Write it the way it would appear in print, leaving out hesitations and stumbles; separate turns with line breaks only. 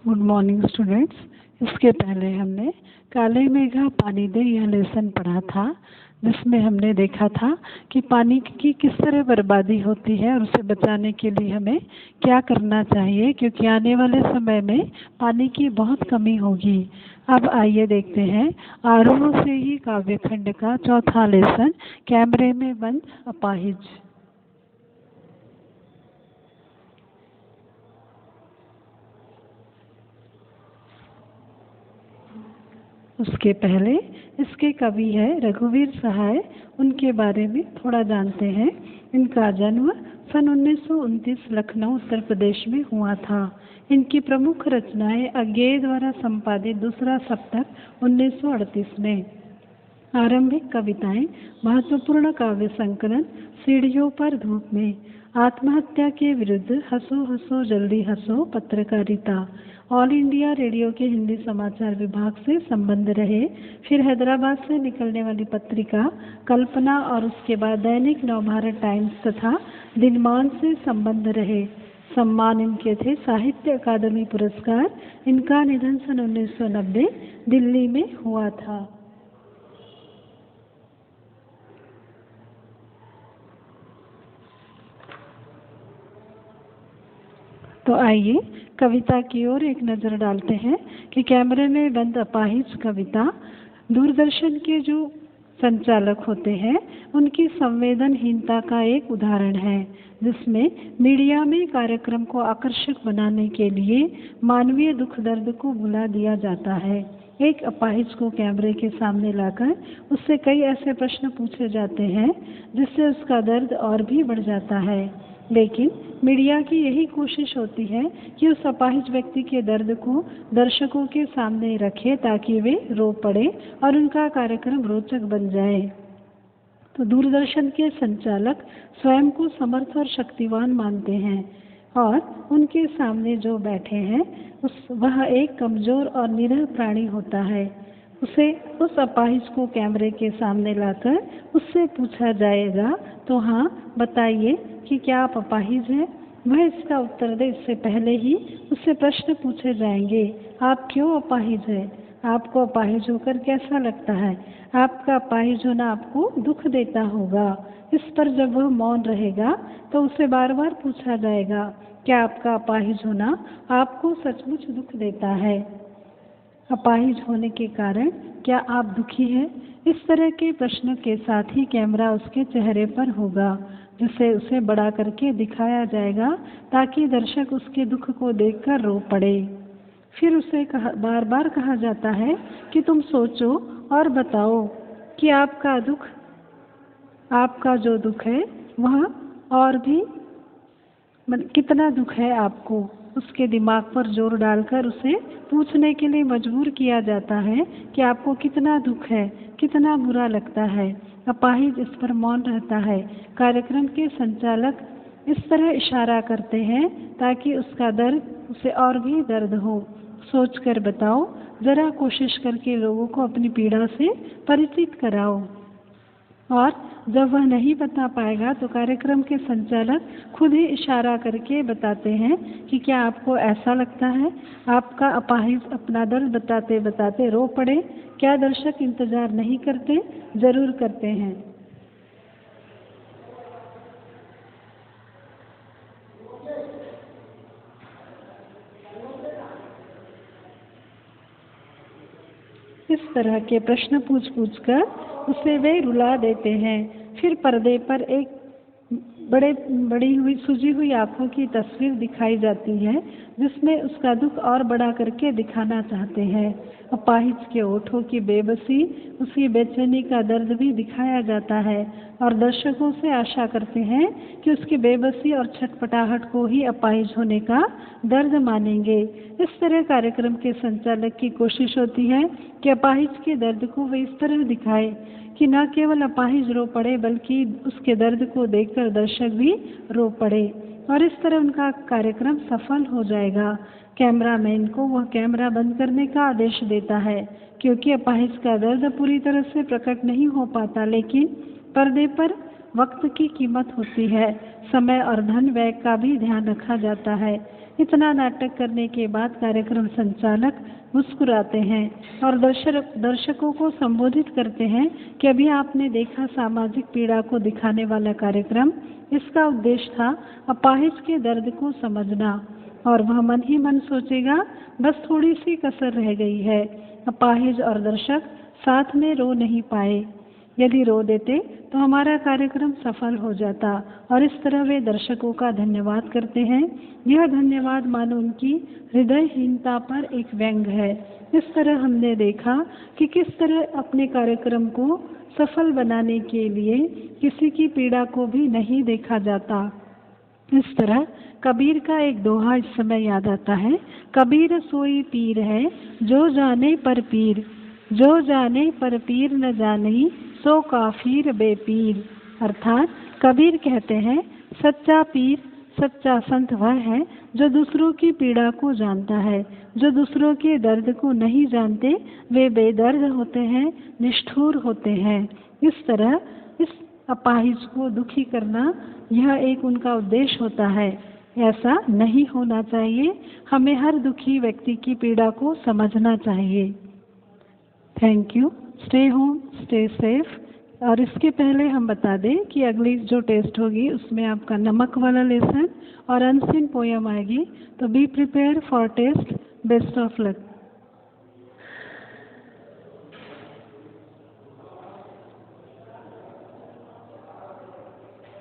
Good morning students. इसके पहले हमने काले मेघा पानी दे यह लेसन पढ़ा था, जिसमें हमने देखा था कि पानी की किस तरह बर्बादी होती है और उसे बचाने के लिए हमें क्या करना चाहिए, क्योंकि आने वाले समय में पानी की बहुत कमी होगी। अब आइए देखते हैं आरोह से ही काव्यखंड का चौथा लेसन, कैमरे में बंद अपाहिज। उसके पहले इसके कवि है रघुवीर सहाय, उनके बारे में थोड़ा जानते हैं। इनका जन्म सन 1929 लखनऊ उत्तर प्रदेश में हुआ था। इनकी प्रमुख रचनाएं अज्ञेय द्वारा संपादित दूसरा सप्तक 1938 में, आरंभिक कविताएं, महत्वपूर्ण काव्य संकलन सीढ़ियों पर धूप में, आत्महत्या के विरुद्ध हंसो हंसो जल्दी हंसो, पत्रकारिता, ऑल इंडिया रेडियो के हिंदी समाचार विभाग से संबंध रहे, फिर हैदराबाद से निकलने वाली पत्रिका कल्पना और उसके बाद दैनिक नवभारत टाइम्स तथा दिनमान से संबंध रहे। सम्मान इनके थे साहित्य अकादमी पुरस्कार। इनका निधन सन 1990 दिल्ली में हुआ था। तो आइए कविता की ओर एक नज़र डालते हैं कि कैमरे में बंद अपाहिज कविता दूरदर्शन के जो संचालक होते हैं उनकी संवेदनहीनता का एक उदाहरण है, जिसमें मीडिया में कार्यक्रम को आकर्षक बनाने के लिए मानवीय दुख दर्द को भुला दिया जाता है। एक अपाहिज को कैमरे के सामने लाकर उससे कई ऐसे प्रश्न पूछे जाते हैं जिससे उसका दर्द और भी बढ़ जाता है, लेकिन मीडिया की यही कोशिश होती है कि उस अपाहिज व्यक्ति के दर्द को दर्शकों के सामने रखे ताकि वे रो पड़े और उनका कार्यक्रम रोचक बन जाए। तो दूरदर्शन के संचालक स्वयं को समर्थ और शक्तिवान मानते हैं और उनके सामने जो बैठे हैं वह एक कमजोर और निरह प्राणी होता है। उस अपाहिज को कैमरे के सामने लाकर उससे पूछा जाएगा, तो हाँ बताइए कि क्या आप अपाहिज हैं? वह इसका उत्तर दे इससे पहले ही उससे प्रश्न पूछे जाएंगे, आप क्यों अपाहिज हैं? आपको अपाहिज होकर कैसा लगता है? आपका अपाहिज होना आपको दुख देता होगा। इस पर जब वह मौन रहेगा तो उसे बार बार पूछा जाएगा, क्या आपका अपाहिज होना आपको सचमुच दुख देता है? अपाहिज होने के कारण क्या आप दुखी हैं? इस तरह के प्रश्न के साथ ही कैमरा उसके चेहरे पर होगा, जिसे उसे बड़ा करके दिखाया जाएगा ताकि दर्शक उसके दुख को देखकर रो पड़े। फिर उसे बार बार कहा जाता है कि तुम सोचो और बताओ कि आपका जो दुख है वह और भी कितना दुख है आपको। उसके दिमाग पर जोर डालकर उसे पूछने के लिए मजबूर किया जाता है कि आपको कितना दुख है, कितना बुरा लगता है। अपाहिज इस पर मौन रहता है। कार्यक्रम के संचालक इस तरह इशारा करते हैं ताकि उसका दर्द उसे और भी दर्द हो। सोचकर बताओ, जरा कोशिश करके लोगों को अपनी पीड़ा से परिचित कराओ। और जब वह नहीं बता पाएगा तो कार्यक्रम के संचालक खुद ही इशारा करके बताते हैं कि क्या आपको ऐसा लगता है आपका अपाहिज अपना दर्द बताते बताते रो पड़े? क्या दर्शक इंतजार नहीं करते? जरूर करते हैं। इस तरह के प्रश्न पूछ कर उसे वे रुला देते हैं। फिर पर्दे पर एक बड़ी हुई सूजी हुई आंखों की तस्वीर दिखाई जाती है, जिसमें उसका दुख और बड़ा करके दिखाना चाहते हैं। अपाहिज के ओठों की बेबसी, उसकी बेचैनी का दर्द भी दिखाया जाता है और दर्शकों से आशा करते हैं कि उसकी बेबसी और छटपटाहट को ही अपाहिज होने का दर्द मानेंगे। इस तरह कार्यक्रम के संचालक की कोशिश होती है कि अपाहिज के दर्द को वे इस तरह दिखाए कि न केवल अपाहिज रो पड़े बल्कि उसके दर्द को देखकर दर्शक भी रो पड़े, और इस तरह उनका कार्यक्रम सफल हो जाएगा। कैमरामैन को वह कैमरा बंद करने का आदेश देता है क्योंकि अपाहिज का दर्द पूरी तरह से प्रकट नहीं हो पाता, लेकिन पर्दे पर वक्त की कीमत होती है, समय और धन व्यय का भी ध्यान रखा जाता है। इतना नाटक करने के बाद कार्यक्रम संचालक मुस्कुराते हैं और दर्शकों को संबोधित करते हैं कि अभी आपने देखा सामाजिक पीड़ा को दिखाने वाला कार्यक्रम। इसका उद्देश्य था अपाहिज के दर्द को समझना। और वह मन ही मन सोचेगा, बस थोड़ी सी कसर रह गई है। अपाहिज और दर्शक साथ में रो नहीं पाए। यदि रो देते तो हमारा कार्यक्रम सफल हो जाता। और इस तरह वे दर्शकों का धन्यवाद करते हैं। यह धन्यवाद मानो उनकी हृदयहीनता पर एक व्यंग है। इस तरह हमने देखा कि किस तरह अपने कार्यक्रम को सफल बनाने के लिए किसी की पीड़ा को भी नहीं देखा जाता। इस तरह कबीर का एक दोहा इस समय याद आता है, कबीर सोई पीर है जो जाने पर पीर, जो जाने पर पीर न जानी सो काफिर बेपीर। अर्थात कबीर कहते हैं, सच्चा पीर, सच्चा संत वह है जो दूसरों की पीड़ा को जानता है। जो दूसरों के दर्द को नहीं जानते वे बेदर्द होते हैं, निष्ठुर होते हैं। इस तरह इस अपाहिज को दुखी करना यह एक उनका उद्देश्य होता है। ऐसा नहीं होना चाहिए। हमें हर दुखी व्यक्ति की पीड़ा को समझना चाहिए। Thank you. Stay home, stay safe. और इसके पहले हम बता दें कि अगली जो टेस्ट होगी उसमें आपका नमक वाला लेसन और अनसीन पोयम आएगी। तो be prepared for test. Best of luck.